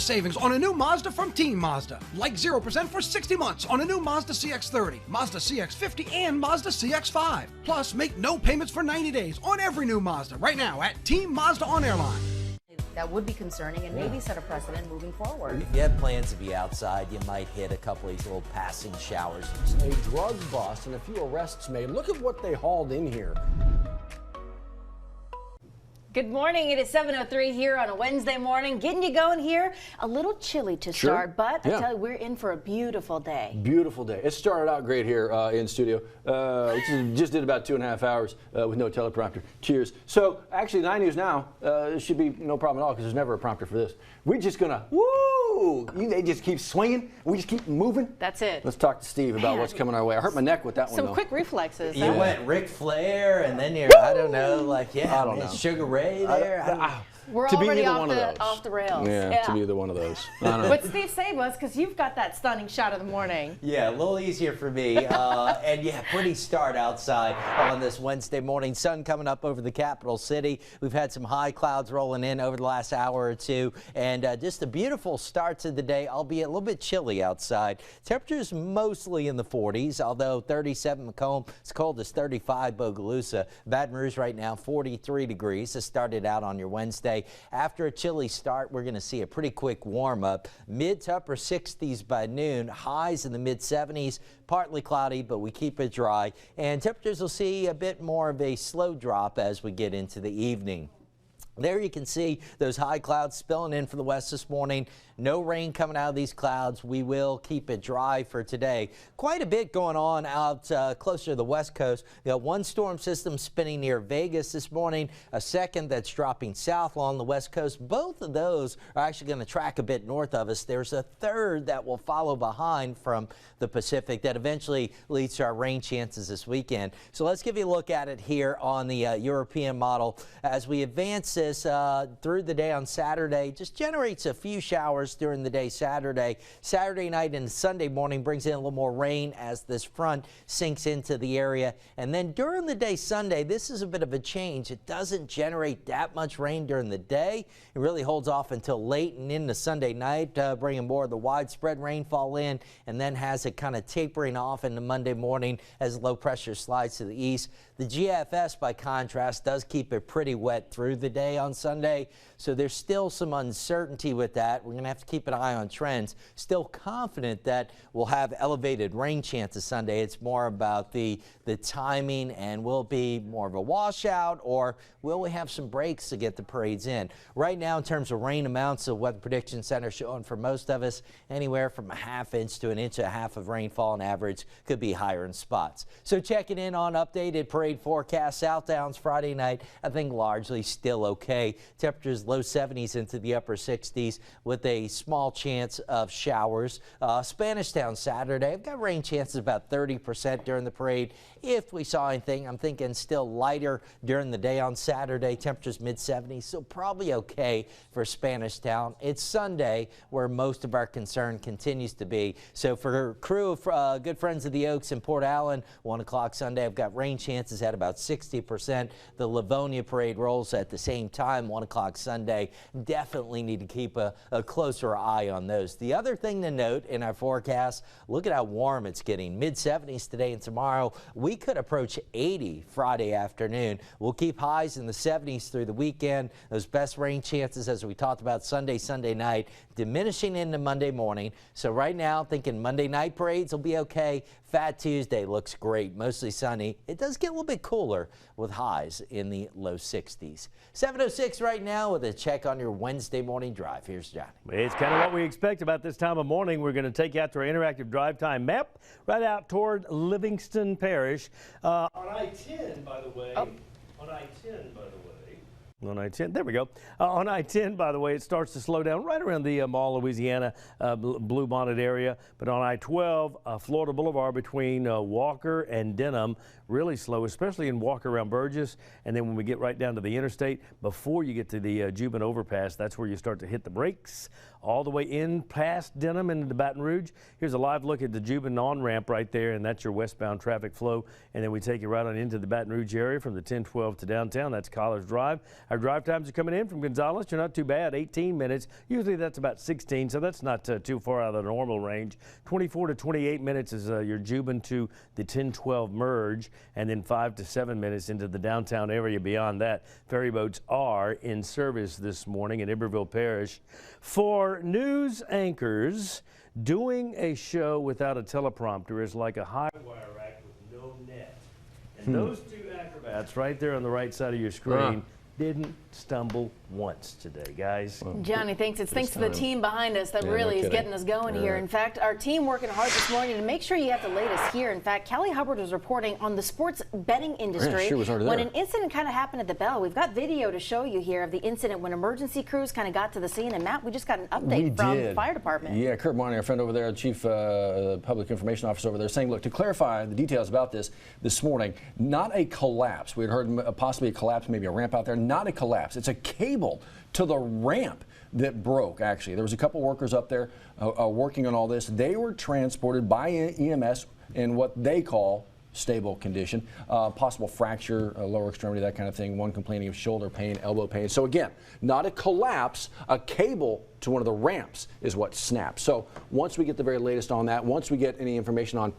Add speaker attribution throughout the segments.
Speaker 1: savings on a new Mazda from Team Mazda. Like 0% for 60 months on a new Mazda CX-30, Mazda CX-50, and Mazda CX-5. Plus, make no payments for 90 days on every new Mazda right now at Team Mazda on Airline.
Speaker 2: That would be concerning and maybe set a precedent moving forward.
Speaker 3: If you have plans to be outside, you might hit a couple of these little passing showers.
Speaker 4: A drug bust and a few arrests made. Look at what they hauled in here.
Speaker 2: Good morning. It is 7:03 here on a Wednesday morning. Getting you going here. A little chilly to start, but I tell you, we're in for a beautiful day.
Speaker 4: Beautiful day. It started out great here in studio. Just did about 2.5 hours with no teleprompter. Cheers. So actually, 9 News Now should be no problem at all because there's never a prompter for this. We're just gonna they just keep swinging. We just keep moving.
Speaker 2: That's it.
Speaker 4: Let's talk to Steve about what's coming our way. I hurt my neck with that one.
Speaker 2: Some quick reflexes.
Speaker 3: You went Ric Flair, and then you're I don't know, I don't know. Sugar Ray there.
Speaker 2: We're already off the rails.
Speaker 4: Yeah, to be either one of those.
Speaker 2: But Steve, save us because you've got that stunning shot of the morning.
Speaker 3: Yeah, a little easier for me. And yeah, pretty start outside on this Wednesday morning. Sun coming up over the capital city. We've had some high clouds rolling in over the last hour or two. And just a beautiful start to the day, albeit a little bit chilly outside. Temperatures mostly in the 40s, although 37 Macomb, as cold as 35 Bogalusa. Baton Rouge right now, 43 degrees. This started out on your Wednesday. After a chilly start, we're going to see a pretty quick warm up. Mid to upper 60s by noon, highs in the mid 70s, partly cloudy, but we keep it dry. And temperatures will see a bit more of a slow drop as we get into the evening. There you can see those high clouds spilling in from the west this morning. No rain coming out of these clouds. We will keep it dry for today. Quite a bit going on out closer to the west coast. We got one storm system spinning near Vegas this morning, a second that's dropping south along the west coast. Both of those are actually going to track a bit north of us. There's a third that will follow behind from the Pacific that eventually leads to our rain chances this weekend. So let's give you a look at it here on the European model. As we advance this through the day on Saturday, just generates a few showers during the day Saturday. Saturday night and Sunday morning brings in a little more rain as this front sinks into the area. And then during the day Sunday, this is a bit of a change. It doesn't generate that much rain during the day. It really holds off until late and into Sunday night, bringing more of the widespread rainfall in, and then has it kind of tapering off into Monday morning as low pressure slides to the east. The GFS, by contrast, does keep it pretty wet through the day on Sunday, so there's still some uncertainty with that. We're going to have to keep an eye on trends. Still confident that we'll have elevated rain chances Sunday. It's more about the timing, and will it be more of a washout, or will we have some breaks to get the parades in? Right now, in terms of rain amounts, the Weather Prediction Center showing for most of us anywhere from a ½ inch to an inch and a half of rainfall on average. Could be higher in spots. So checking in on updated parade forecast. South Downs Friday night, I think largely still okay. Temperatures low 70s into the upper 60s with a small chance of showers. Spanish Town Saturday, I've got rain chances about 30% during the parade. If we saw anything, I'm thinking still lighter during the day on Saturday. Temperatures mid 70s, so probably okay for Spanish Town. It's Sunday where most of our concern continues to be. So for crew of good friends of the Oaks in Port Allen, 1 o'clock Sunday, I've got rain chances at about 60%. The Livonia parade rolls at the same time, 1 o'clock Sunday. Definitely need to keep a closer eye on those. The other thing to note in our forecast, look at how warm it's getting. Mid 70s today and tomorrow. We could approach 80 Friday afternoon. We'll keep highs in the 70s through the weekend. Those best rain chances, as we talked about Sunday night, diminishing into Monday morning. So right now, thinking Monday night parades will be okay. Fat Tuesday looks great, mostly sunny. It does get a little bit cooler with highs in the low 60s. 7:06 right now with a check on your Wednesday morning drive. Here's Johnny.
Speaker 5: It's kind of what we expect about this time of morning. We're going to take you out to our interactive drive time map right out toward Livingston Parish. On I-10, by the way. On I-10, by the way. On I-10, there we go. On I-10, by the way, it starts to slow down right around the Mall, Louisiana, Blue Bonnet area. But on I-12, Florida Boulevard between Walker and Denham, really slow, especially in walk around Burgess. And then when we get right down to the interstate, before you get to the Jubin overpass, that's where you start to hit the brakes. All the way in past Denham into Baton Rouge. Here's a live look at the Jubin on-ramp right there, and that's your westbound traffic flow. And then we take you right on into the Baton Rouge area from the 1012 to downtown. That's College Drive. Our drive times are coming in from Gonzales. You're not too bad, 18 minutes. Usually that's about 16, so that's not too far out of the normal range. 24 to 28 minutes is your Jubin to the 1012 merge, and then 5 to 7 minutes into the downtown area. Beyond that, ferry boats are in service this morning in Iberville Parish. For news anchors, doing a show without a teleprompter is like a high wire rack with no net. And those two acrobats right there on the right side of your screen didn't stumble once today, guys.
Speaker 2: Johnny, thanks to the team behind us that really is getting us going here. In fact, our team working hard this morning to make sure you have the latest here. In fact, Kelly Hubbard was reporting on the sports betting industry when an incident kind of happened at the Bell. We've got video to show you here of the incident when emergency crews kind of got to the scene. And Matt, we just got an update from the fire department.
Speaker 4: Yeah, Kurt Marnie, our friend over there, Chief Public Information Officer over there, saying, look, to clarify the details about this morning, not a collapse. We had heard possibly a collapse, maybe a ramp out there. Not a collapse. It's a cable to the ramp that broke, actually. There was a couple workers up there working on all this. They were transported by EMS in what they call stable condition, possible fracture, lower extremity, that kind of thing. One complaining of shoulder pain, elbow pain. So again, not a collapse, a cable to one of the ramps is what snapped. So once we get the very latest on that, once we get any information on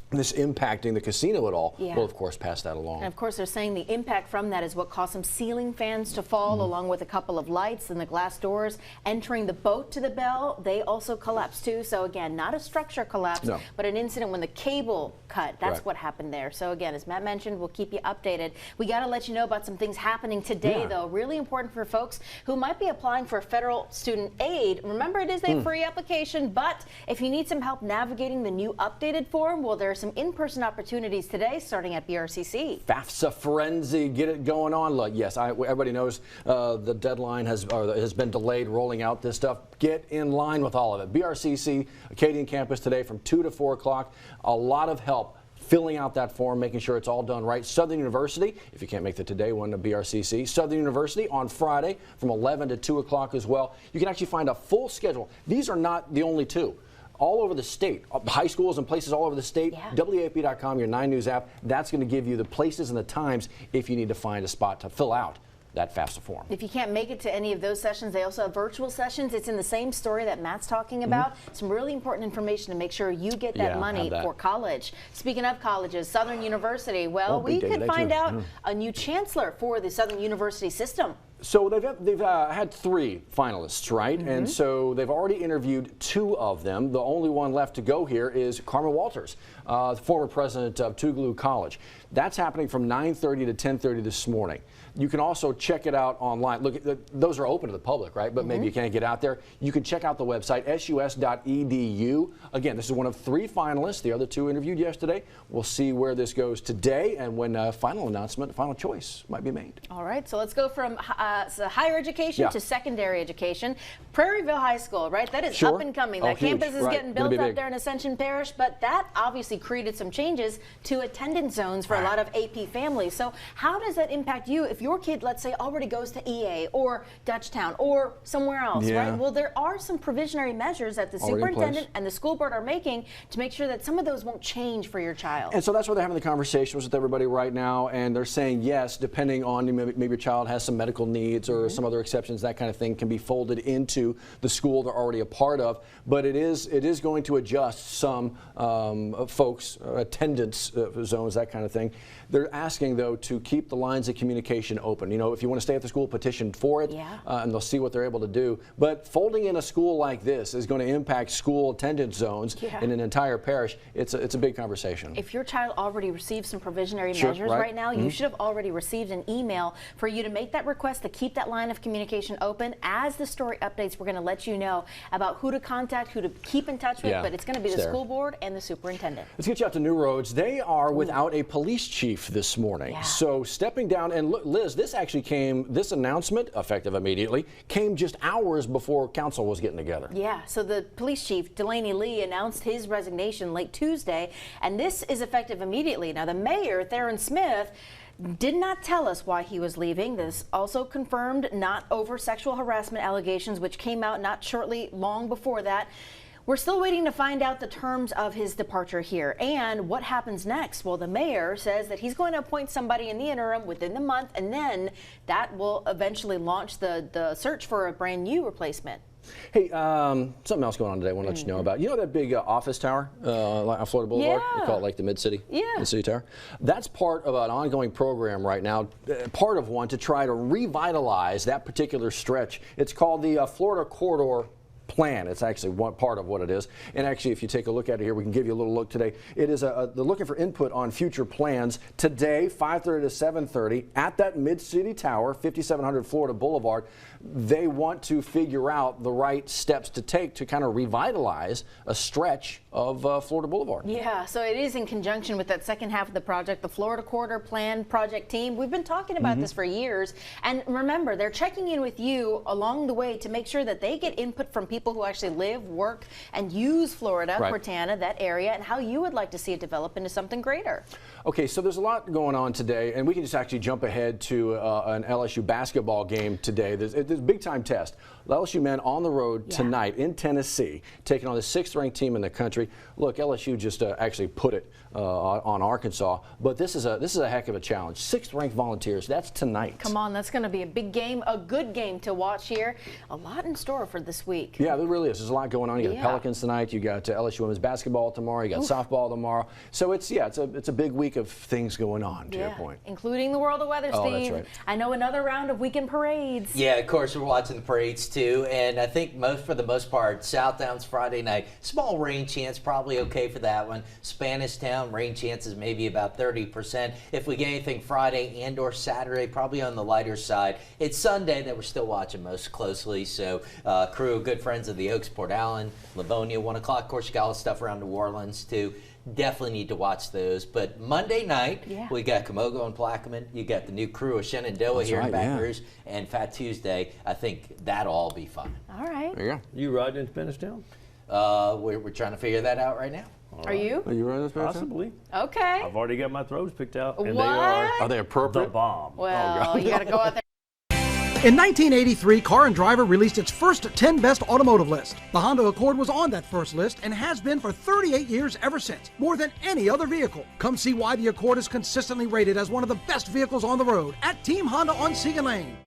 Speaker 4: this impacting the casino at all, we'll of course pass that along.
Speaker 2: And of course they're saying the impact from that is what caused some ceiling fans to fall along with a couple of lights and the glass doors entering the boat to the Bell. They also collapsed too. So again, not a structure collapse, but an incident when the cable cut. That's what happened there. So again, as Matt mentioned, we'll keep you updated. We got to let you know about some things happening today though. Really important for folks who might be applying for federal student aid. Remember, it is a free application, but if you need some help navigating the new updated form, well, there's some in-person opportunities today starting at BRCC.
Speaker 4: FAFSA frenzy, get it going on. Look, yes, everybody knows the deadline has been delayed rolling out this stuff. Get in line with all of it. BRCC, Acadian campus today from 2 to 4 o'clock. A lot of help filling out that form, making sure it's all done right. Southern University, if you can't make the today one to BRCC, Southern University on Friday from 11 to 2 o'clock as well. You can actually find a full schedule. These are not the only two. All over the state, high schools and places all over the state, WAFB.com, your 9 News app, that's going to give you the places and the times if you need to find a spot to fill out that FAFSA form. If
Speaker 2: you can't make it to any of those sessions, they also have virtual sessions. It's in the same story that Matt's talking about. Some really important information to make sure you get that money for college. Speaking of colleges, Southern University, well, we could find out a new chancellor for the Southern University system.
Speaker 4: So they've had 3 finalists, right? And so they've already interviewed 2 of them. The only one left to go here is Carmen Walters, former president of Tougaloo College. That's happening from 9:30 to 10:30 this morning. You can also check it out online. Look, those are open to the public, right? But maybe you can't get out there. You can check out the website, sus.edu. Again, this is one of 3 finalists. The other 2 interviewed yesterday. We'll see where this goes today and when final announcement, final choice might be made.
Speaker 2: All right, so let's go from higher education to secondary education. Prairieville High School, right? That is up and coming. That campus is getting built up there in Ascension Parish, but that obviously created some changes to attendance zones for a lot of AP families. So how does that impact you if your kid, let's say, already goes to EA or Dutchtown or somewhere else, right? Well, there are some provisionary measures that the superintendent and the school board are making to make sure that some of those won't change for your child.
Speaker 4: And so that's why they're having the conversations with everybody right now, and they're saying yes, depending on maybe your child has some medical needs or some other exceptions, that kind of thing can be folded into the school they're already a part of. But it is going to adjust some folks' attendance zones, that kind of thing. They're asking, though, to keep the lines of communication open. You know, if you want to stay at the school, petition for it, and they'll see what they're able to do. But folding in a school like this is going to impact school attendance zones in an entire parish. It's a big conversation.
Speaker 2: If your child already received some provisionary measures right now, you should have already received an email for you to make that request to keep that line of communication open. As the story updates, we're going to let you know about who to contact, who to keep in touch with, but it's going to be the school board and the superintendent.
Speaker 4: Let's get you out to New Roads. They are without a police chief this morning.
Speaker 2: Yeah.
Speaker 4: So stepping down, and Liz, this announcement, effective immediately, came just hours before council was getting together.
Speaker 2: Yeah, so the police chief, Delaney Lee, announced his resignation late Tuesday, and this is effective immediately. Now, the mayor, Theron Smith, did not tell us why he was leaving. This also confirmed not over sexual harassment allegations, which came out not shortly long before that. We're still waiting to find out the terms of his departure here and what happens next. Well, the mayor says that he's going to appoint somebody in the interim within the month, and then that will eventually launch the search for a brand new replacement.
Speaker 4: Hey, something else going on today I want to let you know about. You know that big office tower on Florida Boulevard?
Speaker 2: Yeah.
Speaker 4: They call it like the Mid-City?
Speaker 2: Yeah.
Speaker 4: Mid-City Tower? That's part of an ongoing program right now, part of one to try to revitalize that particular stretch. It's called the Florida Corridor Plan. It's actually one part of what it is. And actually, if you take a look at it here, we can give you a little look today. It is they're looking for input on future plans today, 5:30 to 7:30 at that Mid-City Tower, 5700 Florida Boulevard. They want to figure out the right steps to take to kind of revitalize a stretch of Florida Boulevard.
Speaker 2: Yeah, so it is in conjunction with that second half of the project, the Florida Corridor Plan project team. We've been talking about this for years. And remember, they're checking in with you along the way to make sure that they get input from people who actually live, work, and use Florida, Cortana, that area, and how you would like to see it develop into something greater.
Speaker 4: Okay, so there's a lot going on today, and we can just actually jump ahead to an LSU basketball game today. There's a big-time test. The LSU men on the road tonight in Tennessee, taking on the 6th-ranked team in the country. Look, LSU just actually put it on Arkansas, but this is a heck of a challenge. 6th-ranked Volunteers. That's tonight.
Speaker 2: Come on, that's going to be a big game, a good game to watch here. A lot in store for this week.
Speaker 4: Yeah, there really is. There's a lot going on. You got the Pelicans tonight. You got LSU women's basketball tomorrow. You got softball tomorrow. So it's a big week of things going on. To your point,
Speaker 2: including the World of Weather, Steve.
Speaker 4: Oh, that's right.
Speaker 2: I know another round of weekend parades.
Speaker 3: Yeah, of course we're watching the parades too, and I think for the most part, Southdowns Friday night, small rain chance, probably okay for that one. Spanish Town, rain chances maybe about 30%. If we get anything Friday and/or Saturday, probably on the lighter side. It's Sunday that we're still watching most closely. So, crew, good friends of the Oaks, Port Allen, Livonia, 1 o'clock. Of course, you got all the stuff around New Orleans too. Definitely need to watch those. But Monday night, we got Camogo and Plaquemine. You got the new crew of Shenandoah here in Baton Rouge. And Fat Tuesday, I think that'll all be fun.
Speaker 2: All right.
Speaker 4: There you go.
Speaker 5: You riding in Spanish Town?
Speaker 3: We're trying to figure that out right now.
Speaker 2: Are you?
Speaker 4: Are you riding this Spanish Town?
Speaker 5: Possibly.
Speaker 2: Okay.
Speaker 5: I've already got my throws picked out. And
Speaker 2: What?
Speaker 4: Are they
Speaker 5: the
Speaker 4: appropriate?
Speaker 5: bomb.
Speaker 2: Well, you got to go out there.
Speaker 1: In 1983, Car and Driver released its first 10 best automotive list. The Honda Accord was on that first list and has been for 38 years ever since, more than any other vehicle. Come see why the Accord is consistently rated as one of the best vehicles on the road at Team Honda on Siegen Lane.